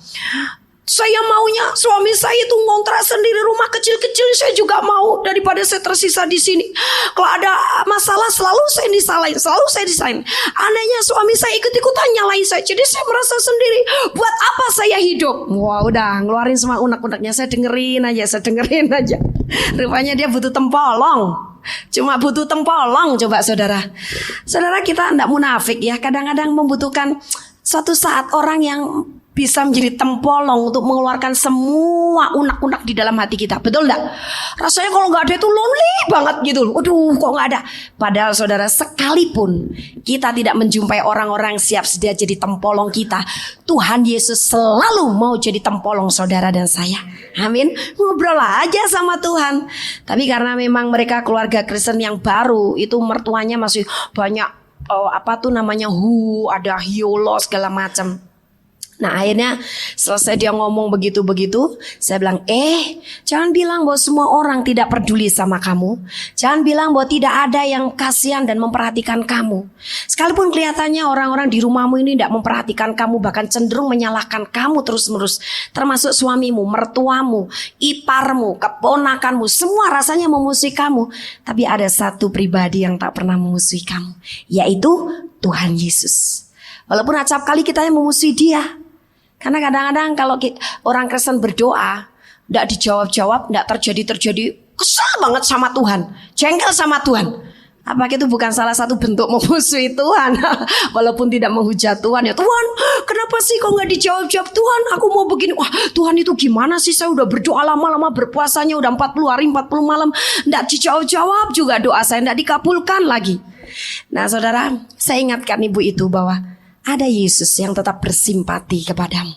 S3: Saya maunya suami saya itu ngontrak sendiri, rumah kecil-kecil. Saya juga mau, daripada saya tersisa di sini. Kalau ada masalah selalu saya disalahin. Anehnya suami saya ikut-ikutan nyalain saya. Jadi saya merasa sendiri. Buat apa saya hidup? Wah, udah ngeluarin semua unek-uneknya. Saya dengerin aja. Rupanya dia butuh tempolong. Cuma butuh tempolong. Coba saudara kita tidak munafik ya. Kadang-kadang membutuhkan suatu saat orang yang bisa menjadi tempolong untuk mengeluarkan semua unek-unek di dalam hati kita. Betul enggak? Rasanya kalau nggak ada itu lonely banget gitu. Aduh, kok nggak ada. Padahal saudara, sekalipun kita tidak menjumpai orang-orang siap sedia jadi tempolong kita, Tuhan Yesus selalu mau jadi tempolong saudara dan saya. Amin. Ngobrol aja sama Tuhan. Tapi karena memang mereka keluarga Kristen yang baru, itu mertuanya masih banyak ada hiolo segala macam. Nah, akhirnya selesai dia ngomong begitu-begitu, saya bilang, jangan bilang bahwa semua orang tidak peduli sama kamu. Jangan bilang bahwa tidak ada yang kasihan dan memperhatikan kamu. Sekalipun kelihatannya orang-orang di rumahmu ini tidak memperhatikan kamu, bahkan cenderung menyalahkan kamu terus-menerus. Termasuk suamimu, mertuamu, iparmu, keponakanmu, semua rasanya memusuhi kamu. Tapi ada satu pribadi yang tak pernah memusuhi kamu, yaitu Tuhan Yesus. Walaupun acap kali kita yang memusuhi dia. Karena kadang-kadang kalau orang Kristen berdoa, tidak dijawab-jawab, tidak terjadi, kesal banget sama Tuhan, jengkel sama Tuhan. Apakah itu bukan salah satu bentuk memusuhi Tuhan? Walaupun tidak menghujat Tuhan, ya Tuhan, kenapa sih kok nggak dijawab-jawab? Tuhan, aku mau begini. Wah, Tuhan itu gimana sih? Saya udah berdoa lama-lama, berpuasanya udah 40 hari 40 malam, tidak dijawab-jawab juga doa saya, tidak dikabulkan lagi. Nah saudara, saya ingatkan ibu itu bahwa ada Yesus yang tetap bersimpati kepadamu.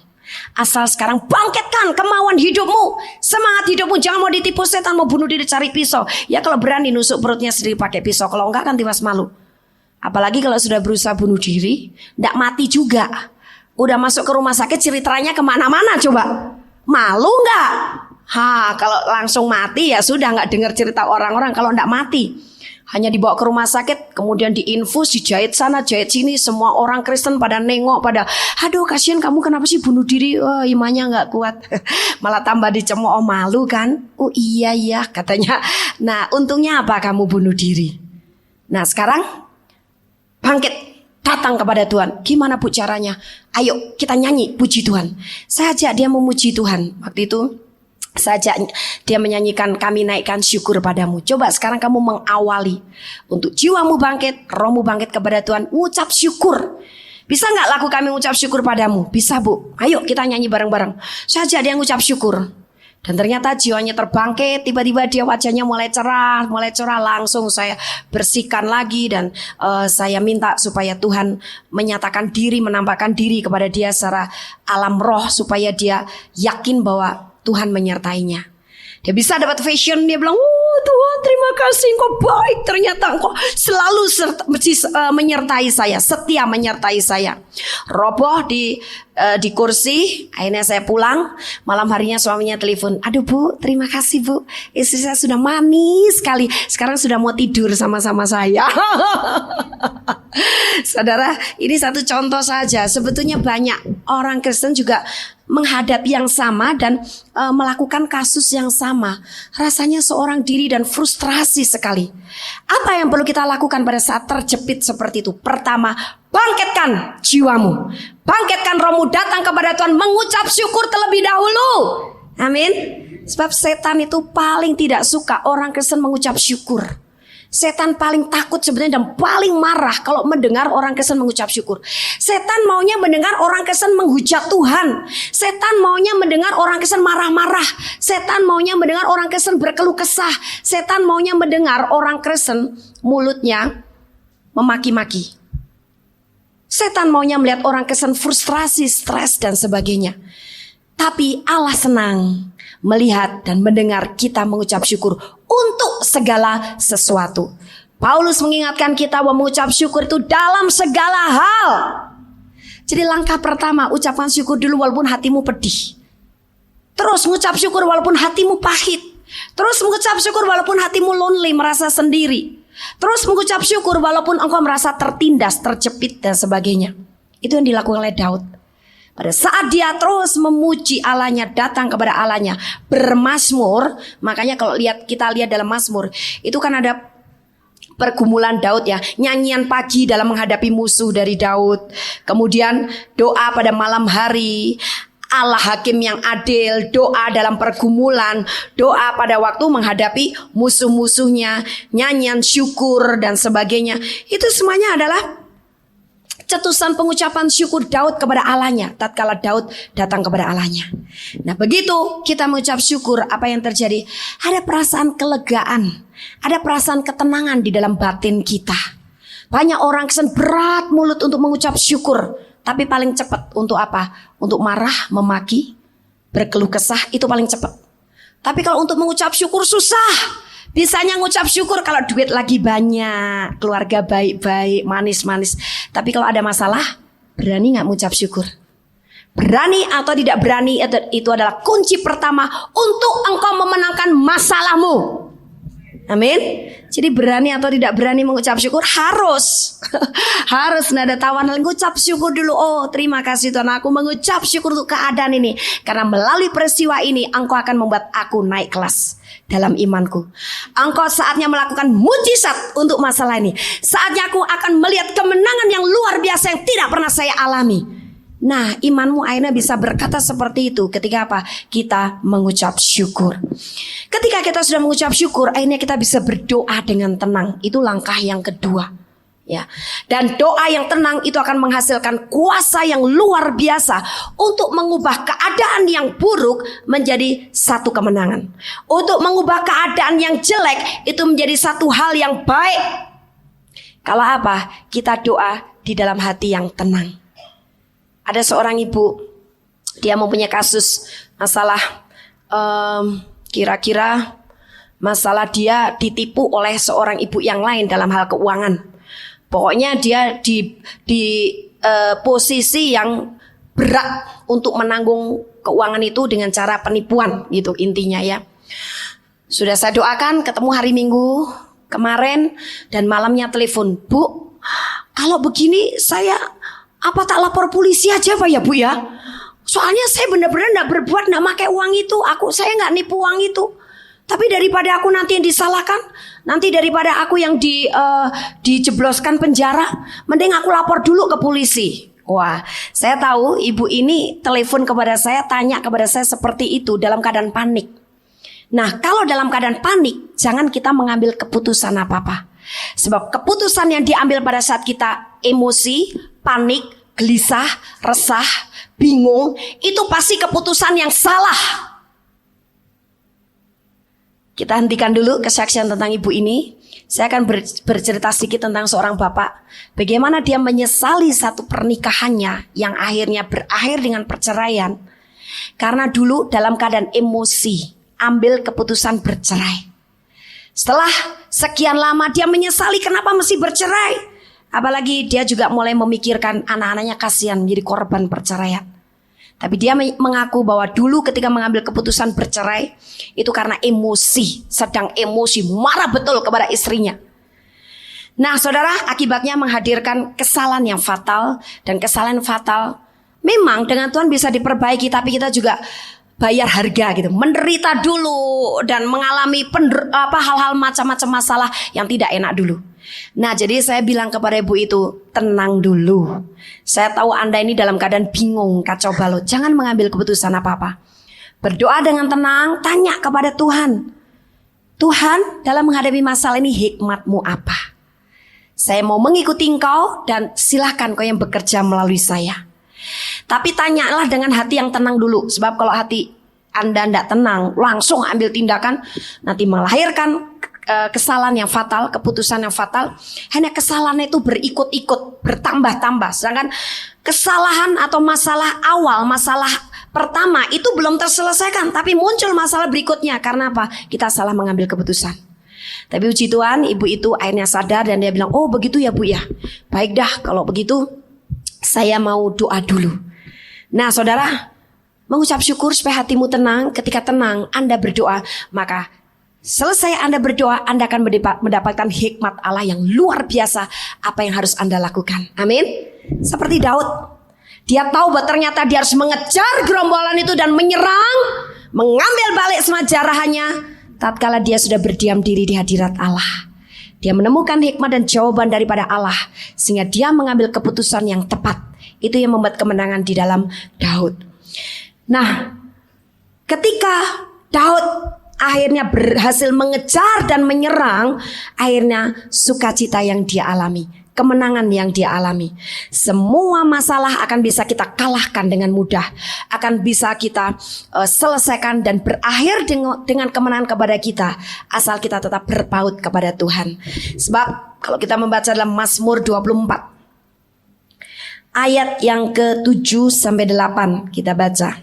S3: Asal sekarang bangkitkan kemauan hidupmu, semangat hidupmu. Jangan mau ditipu setan, mau bunuh diri cari pisau. Ya kalau berani nusuk perutnya sendiri pakai pisau. Kalau enggak kan tiwas malu. Apalagi kalau sudah berusaha bunuh diri, enggak mati juga. Udah masuk ke rumah sakit, ceritanya kemana-mana coba. Malu enggak? Kalau langsung mati ya sudah, enggak dengar cerita orang-orang. Kalau enggak mati, hanya dibawa ke rumah sakit, kemudian diinfus, dijahit sana, jahit sini. Semua orang Kristen pada nengok, pada aduh kasihan kamu kenapa sih bunuh diri, imannya gak kuat. Malah tambah dicemooh, malu kan. Oh iya katanya. Nah untungnya apa kamu bunuh diri? Nah sekarang bangkit, datang kepada Tuhan. Gimana Bu caranya? Ayo kita nyanyi puji Tuhan. Saya ajak dia memuji Tuhan. Waktu itu saja dia menyanyikan kami naikkan syukur padamu. Coba sekarang kamu mengawali untuk jiwamu bangkit, rohmu bangkit kepada Tuhan, ucap syukur. Bisa nggak laku kami ucap syukur padamu? Bisa Bu, ayo kita nyanyi bareng-bareng. Saja dia ngucap syukur. Dan ternyata jiwanya terbangkit, tiba-tiba dia wajahnya mulai cerah, langsung saya bersihkan lagi dan saya minta supaya Tuhan menyatakan diri, menampakkan diri kepada dia secara alam roh supaya dia yakin bahwa Tuhan menyertainya. Dia bisa dapat fashion, dia bilang, "Oh Tuhan, terima kasih, Engkau baik. Ternyata Engkau selalu menyertai saya, setia menyertai saya." Roboh di kursi, akhirnya saya pulang. Malam harinya suaminya telepon, "Aduh Bu, terima kasih Bu, istri saya sudah manis sekali. Sekarang sudah mau tidur sama-sama saya." Saudara, ini satu contoh saja. Sebetulnya banyak orang Kristen juga menghadapi yang sama dan melakukan kasus yang sama. Rasanya seorang diri dan frustrasi sekali. Apa yang perlu kita lakukan pada saat terjepit seperti itu? Pertama, bangkitkan jiwamu, bangkitkan rohmu, datang kepada Tuhan, mengucap syukur terlebih dahulu. Amin. Sebab setan itu paling tidak suka orang Kristen mengucap syukur. Setan paling takut sebenarnya dan paling marah kalau mendengar orang Kristen mengucap syukur. Setan maunya mendengar orang Kristen menghujat Tuhan. Setan maunya mendengar orang Kristen marah-marah. Setan maunya mendengar orang Kristen berkeluh kesah. Setan maunya mendengar orang Kristen mulutnya memaki-maki. Setan maunya melihat orang Kristen frustrasi, stres dan sebagainya. Tapi Allah senang melihat dan mendengar kita mengucap syukur untuk segala sesuatu. Paulus mengingatkan kita bahwa mengucap syukur itu dalam segala hal. Jadi langkah pertama, ucapkan syukur dulu walaupun hatimu pedih. Terus mengucap syukur walaupun hatimu pahit. Terus mengucap syukur walaupun hatimu lonely, merasa sendiri. Terus mengucap syukur walaupun engkau merasa tertindas, terjepit dan sebagainya. Itu yang dilakukan oleh Daud. Pada saat dia terus memuji Allahnya, datang kepada Allahnya, bermazmur. Makanya kalau kita lihat dalam Mazmur, itu kan ada pergumulan Daud ya, nyanyian pagi dalam menghadapi musuh dari Daud. Kemudian doa pada malam hari, Allah hakim yang adil, doa dalam pergumulan, doa pada waktu menghadapi musuh-musuhnya, nyanyian syukur dan sebagainya. Itu semuanya adalah cetusan pengucapan syukur Daud kepada Allahnya tatkala Daud datang kepada Allahnya. Nah, begitu kita mengucap syukur, apa yang terjadi? Ada perasaan kelegaan, ada perasaan ketenangan di dalam batin kita. Banyak orang kesan berat mulut untuk mengucap syukur, tapi paling cepat untuk apa? Untuk marah, memaki, berkeluh kesah, itu paling cepat. Tapi kalau untuk mengucap syukur susah. Bisanya ngucap syukur kalau duit lagi banyak, keluarga baik-baik, manis-manis. Tapi kalau ada masalah, berani gak mengucap syukur? Berani atau tidak berani, itu adalah kunci pertama untuk engkau memenangkan masalahmu. Amin. Jadi berani atau tidak berani mengucap syukur harus harus nada tawan, mengucap syukur dulu. Oh, terima kasih Tuhan, aku mengucap syukur untuk keadaan ini, karena melalui peristiwa ini engkau akan membuat aku naik kelas dalam imanku. Engkau saatnya melakukan mujizat untuk masalah ini. Saatnya aku akan melihat kemenangan yang luar biasa yang tidak pernah saya alami. Nah, imanmu akhirnya bisa berkata seperti itu ketika apa? Kita mengucap syukur. Ketika kita sudah mengucap syukur, akhirnya kita bisa berdoa dengan tenang. Itu langkah yang kedua. Ya. Dan doa yang tenang itu akan menghasilkan kuasa yang luar biasa untuk mengubah keadaan yang buruk menjadi satu kemenangan. Untuk mengubah keadaan yang jelek itu menjadi satu hal yang baik. Kalau apa? Kita doa di dalam hati yang tenang. Ada seorang ibu, dia mempunyai kasus masalah, kira-kira masalah dia ditipu oleh seorang ibu yang lain dalam hal keuangan. Pokoknya dia di posisi yang berat untuk menanggung keuangan itu dengan cara penipuan, gitu intinya ya. Sudah saya doakan, ketemu hari Minggu kemarin dan malamnya telepon, "Bu, kalau begini saya apa tak lapor polisi aja Pak ya Bu ya? Soalnya saya benar-benar gak berbuat, gak pakai uang itu. Saya gak nipu uang itu. Tapi daripada aku nanti yang disalahkan, nanti daripada aku yang dijebloskan penjara, mending aku lapor dulu ke polisi." Wah, saya tahu ibu ini telepon kepada saya, tanya kepada saya seperti itu dalam keadaan panik. Nah, kalau dalam keadaan panik, jangan kita mengambil keputusan apa-apa. Sebab keputusan yang diambil pada saat kita emosi, panik, gelisah, resah, bingung, itu pasti keputusan yang salah. Kita hentikan dulu kesaksian tentang ibu ini. Saya akan bercerita sedikit tentang seorang bapak. Bagaimana dia menyesali satu pernikahannya yang akhirnya berakhir dengan perceraian. Karena dulu dalam keadaan emosi, ambil keputusan bercerai. Setelah sekian lama dia menyesali kenapa mesti bercerai. Apalagi dia juga mulai memikirkan anak-anaknya kasihan menjadi korban perceraian. Tapi dia mengaku bahwa dulu ketika mengambil keputusan bercerai itu karena emosi, sedang emosi, marah betul kepada istrinya. Nah saudara, akibatnya menghadirkan kesalahan yang fatal. Dan kesalahan fatal memang dengan Tuhan bisa diperbaiki, tapi kita juga bayar harga gitu, menderita dulu dan mengalami hal-hal macam-macam masalah yang tidak enak dulu. Nah jadi saya bilang kepada ibu itu, tenang dulu. Saya tahu Anda ini dalam keadaan bingung, kacau balau. Jangan mengambil keputusan apa-apa. Berdoa dengan tenang, tanya kepada Tuhan. Tuhan, dalam menghadapi masalah ini hikmat-Mu apa? Saya mau mengikuti Engkau dan silahkan Kau yang bekerja melalui saya. Tapi tanyalah dengan hati yang tenang dulu. Sebab kalau hati Anda tidak tenang, langsung ambil tindakan, nanti melahirkan kesalahan yang fatal, keputusan yang fatal. Hanya kesalahan itu berikut-ikut, bertambah-tambah. Sedangkan kesalahan atau masalah awal, masalah pertama itu belum terselesaikan, tapi muncul masalah berikutnya. Karena apa? Kita salah mengambil keputusan. Tapi puji Tuhan, ibu itu akhirnya sadar dan dia bilang, oh begitu ya Bu ya. Baik dah, kalau begitu saya mau doa dulu. Nah saudara, mengucap syukur supaya hatimu tenang. Ketika tenang Anda berdoa, maka selesai Anda berdoa, Anda akan mendapatkan hikmat Allah yang luar biasa. Apa yang harus Anda lakukan. Amin. Seperti Daud, dia tahu bahwa ternyata dia harus mengejar gerombolan itu dan menyerang, mengambil balik semua jarahannya. Tatkala dia sudah berdiam diri di hadirat Allah, dia menemukan hikmat dan jawaban daripada Allah, sehingga dia mengambil keputusan yang tepat. Itu yang membuat kemenangan di dalam Daud. Nah, ketika Daud akhirnya berhasil mengejar dan menyerang, akhirnya sukacita yang dia alami, kemenangan yang dia alami. Semua masalah akan bisa kita kalahkan dengan mudah, akan bisa kita selesaikan dan berakhir dengan kemenangan kepada kita, asal kita tetap berpaut kepada Tuhan. Sebab kalau kita membaca dalam Mazmur 24 ayat yang ke-7 sampai 8, kita baca.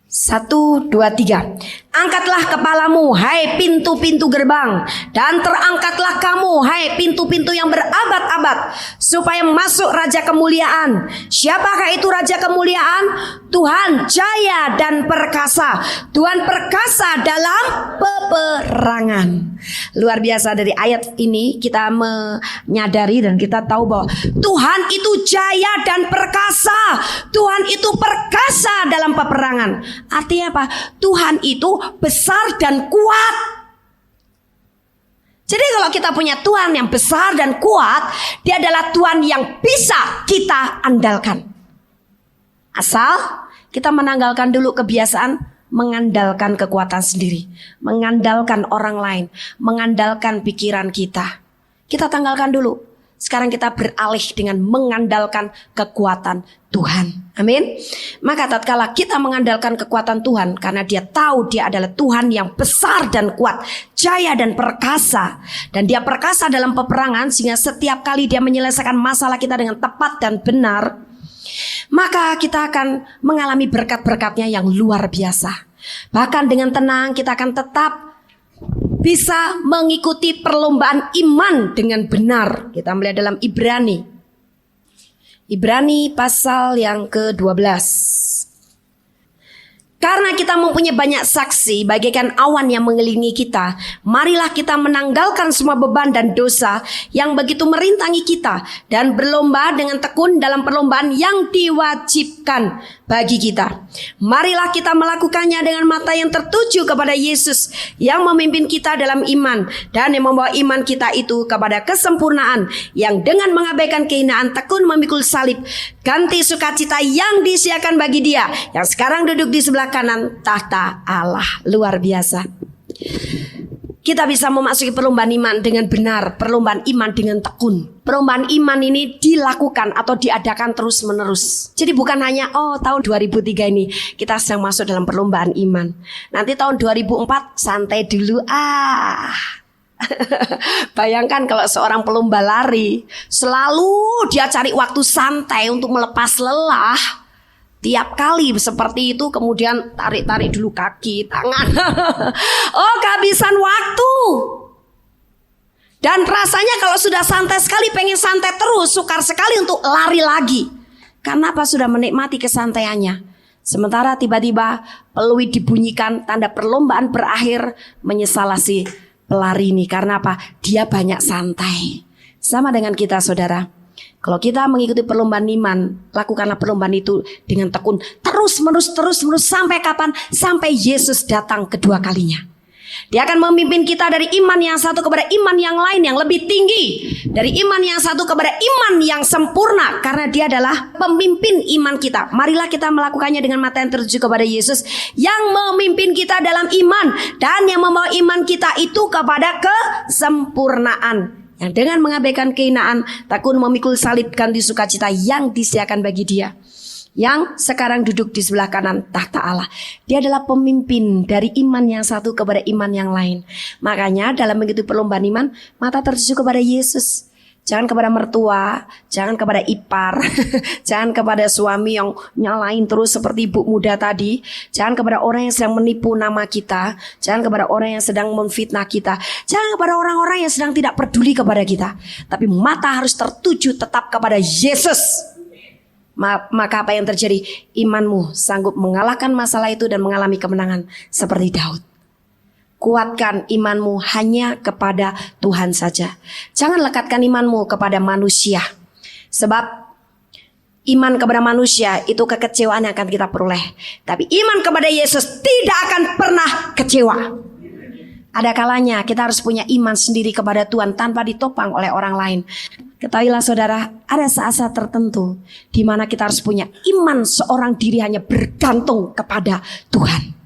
S3: 1, 2, 3. Angkatlah kepalamu, hai pintu-pintu gerbang, dan terangkatlah kamu, hai pintu-pintu yang berabad-abad, supaya masuk Raja Kemuliaan. Siapakah itu Raja Kemuliaan? Tuhan jaya dan perkasa, Tuhan perkasa dalam peperangan. Luar biasa, dari ayat ini kita menyadari dan kita tahu bahwa Tuhan itu jaya dan perkasa, Tuhan itu perkasa dalam peperangan. Artinya apa? Tuhan itu besar dan kuat. Jadi kalau kita punya Tuhan yang besar dan kuat, Dia adalah Tuhan yang bisa kita andalkan. Asal kita menanggalkan dulu kebiasaan mengandalkan kekuatan sendiri, mengandalkan orang lain, mengandalkan pikiran kita. Kita tanggalkan dulu. Sekarang kita beralih dengan mengandalkan kekuatan Tuhan. Amin. Maka tatkala kita mengandalkan kekuatan Tuhan, karena Dia tahu Dia adalah Tuhan yang besar dan kuat, jaya dan perkasa, dan Dia perkasa dalam peperangan, sehingga setiap kali Dia menyelesaikan masalah kita dengan tepat dan benar, maka kita akan mengalami berkat-berkatnya yang luar biasa. Bahkan dengan tenang kita akan tetap bisa mengikuti perlombaan iman dengan benar. Kita melihat dalam Ibrani pasal yang ke-12. Karena kita mempunyai banyak saksi bagaikan awan yang mengelilingi kita, marilah kita menanggalkan semua beban dan dosa yang begitu merintangi kita, dan berlomba dengan tekun dalam perlombaan yang diwajibkan bagi kita. Marilah kita melakukannya dengan mata yang tertuju kepada Yesus yang memimpin kita dalam iman, dan yang membawa iman kita itu kepada kesempurnaan, yang dengan mengabaikan kehinaan tekun memikul salib, ganti sukacita yang disediakan bagi Dia yang sekarang duduk di sebelah kanan tahta Allah. Luar biasa. Kita bisa memasuki perlombaan iman dengan benar, perlombaan iman dengan tekun. Perlombaan iman ini dilakukan atau diadakan terus menerus. Jadi bukan hanya tahun 2003 ini kita sedang masuk dalam perlombaan iman. Nanti tahun 2004 santai dulu Bayangkan kalau seorang pelomba lari selalu dia cari waktu santai untuk melepas lelah. Tiap kali seperti itu kemudian tarik-tarik dulu kaki, tangan. Kehabisan waktu. Dan rasanya kalau sudah santai sekali pengen santai terus, sukar sekali untuk lari lagi. Karena apa? Sudah menikmati kesantaiannya. Sementara tiba-tiba peluit dibunyikan, tanda perlombaan berakhir, menyesalah si pelari ini. Karena apa? Dia banyak santai. Sama dengan kita, saudara. Kalau kita mengikuti perlombaan iman, lakukanlah perlombaan itu dengan tekun. Terus menerus sampai kapan? Sampai Yesus datang kedua kalinya. Dia akan memimpin kita dari iman yang satu kepada iman yang lain yang lebih tinggi. Dari iman yang satu kepada iman yang sempurna. Karena dia adalah pemimpin iman kita. Marilah kita melakukannya dengan mata yang tertuju kepada Yesus yang memimpin kita dalam iman. Dan yang membawa iman kita itu kepada kesempurnaan. Yang dengan mengabaikan kehinaan, tekun memikul salib ganti sukacita yang disediakan bagi dia. Yang sekarang duduk di sebelah kanan tahta Allah. Dia adalah pemimpin dari iman yang satu kepada iman yang lain. Makanya dalam mengikuti perlombaan iman, mata tertuju kepada Yesus. Jangan kepada mertua, jangan kepada ipar, jangan kepada suami yang nyalain terus seperti ibu muda tadi. Jangan kepada orang yang sedang menipu nama kita. Jangan kepada orang yang sedang memfitnah kita. Jangan kepada orang-orang yang sedang tidak peduli kepada kita. Tapi mata harus tertuju tetap kepada Yesus. Maka apa yang terjadi? Imanmu sanggup mengalahkan masalah itu dan mengalami kemenangan seperti Daud. Kuatkan imanmu hanya kepada Tuhan saja. Jangan lekatkan imanmu kepada manusia. Sebab iman kepada manusia itu kekecewaan yang akan kita peroleh. Tapi iman kepada Yesus tidak akan pernah kecewa. Ada kalanya kita harus punya iman sendiri kepada Tuhan tanpa ditopang oleh orang lain. Ketahuilah saudara, ada saat-saat tertentu di mana kita harus punya iman seorang diri hanya bergantung kepada Tuhan.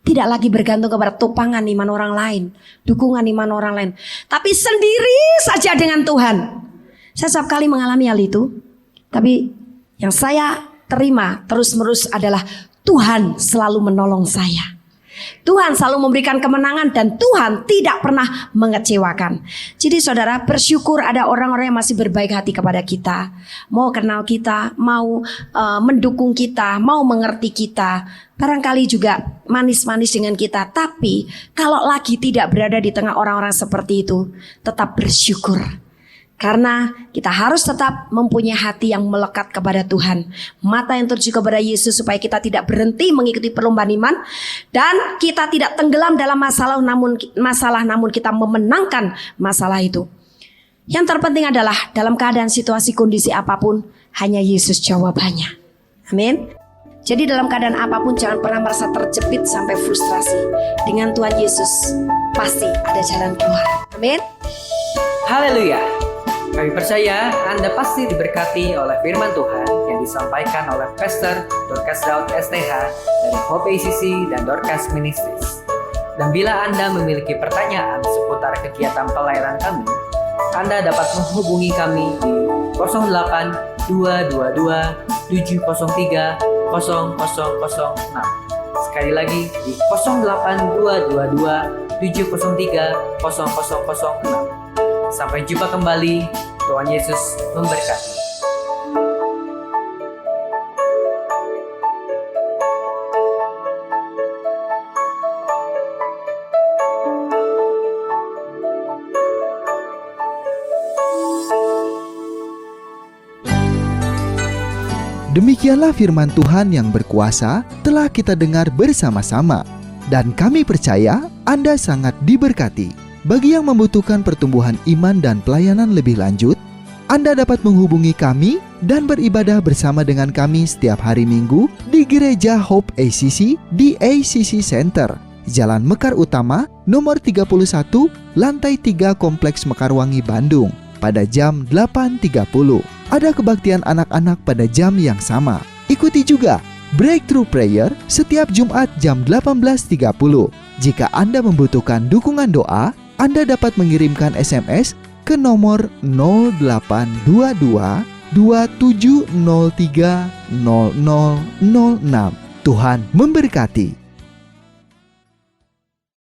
S3: Tidak lagi bergantung kepada topangan iman orang lain, dukungan iman orang lain, tapi sendiri saja dengan Tuhan. Saya setiap kali mengalami hal itu, tapi yang saya terima terus-menerus adalah Tuhan selalu menolong saya. Tuhan selalu memberikan kemenangan dan Tuhan tidak pernah mengecewakan. Jadi saudara, bersyukur ada orang-orang yang masih berbaik hati kepada kita, mau kenal kita, mau mendukung kita, mau mengerti kita, barangkali juga manis-manis dengan kita. Tapi kalau lagi tidak berada di tengah orang-orang seperti itu, tetap bersyukur. Karena kita harus tetap mempunyai hati yang melekat kepada Tuhan, mata yang tertuju kepada Yesus, supaya kita tidak berhenti mengikuti perlombaan iman dan kita tidak tenggelam dalam masalah namun kita memenangkan masalah itu. Yang terpenting adalah dalam keadaan situasi kondisi apapun, hanya Yesus jawabannya. Amin. Jadi dalam keadaan apapun jangan pernah merasa terjepit sampai frustrasi. Dengan Tuhan Yesus pasti ada jalan keluar. Amin.
S2: Haleluya. Kami percaya Anda pasti diberkati oleh firman Tuhan yang disampaikan oleh Pastor Dorcas Daud STH dari Hope ACC dan Dorcas Ministries. Dan bila Anda memiliki pertanyaan seputar kegiatan pelayanan kami, Anda dapat menghubungi kami di 08 222 703 0006. Sekali lagi di 08 222 703 0006. Sampai jumpa kembali. Tuhan Yesus memberkati.
S1: Demikianlah firman Tuhan yang berkuasa telah kita dengar bersama-sama. Dan kami percaya Anda sangat diberkati. Bagi yang membutuhkan pertumbuhan iman dan pelayanan lebih lanjut, Anda dapat menghubungi kami dan beribadah bersama dengan kami setiap hari Minggu di Gereja Hope ACC di ACC Center, Jalan Mekar Utama, nomor 31, lantai 3 Kompleks Mekarwangi, Bandung, pada jam 8.30. Ada kebaktian anak-anak pada jam yang sama. Ikuti juga Breakthrough Prayer setiap Jumat jam 18.30. Jika Anda membutuhkan dukungan doa, Anda dapat mengirimkan SMS ke nomor 0822 2703 0006. Tuhan memberkati.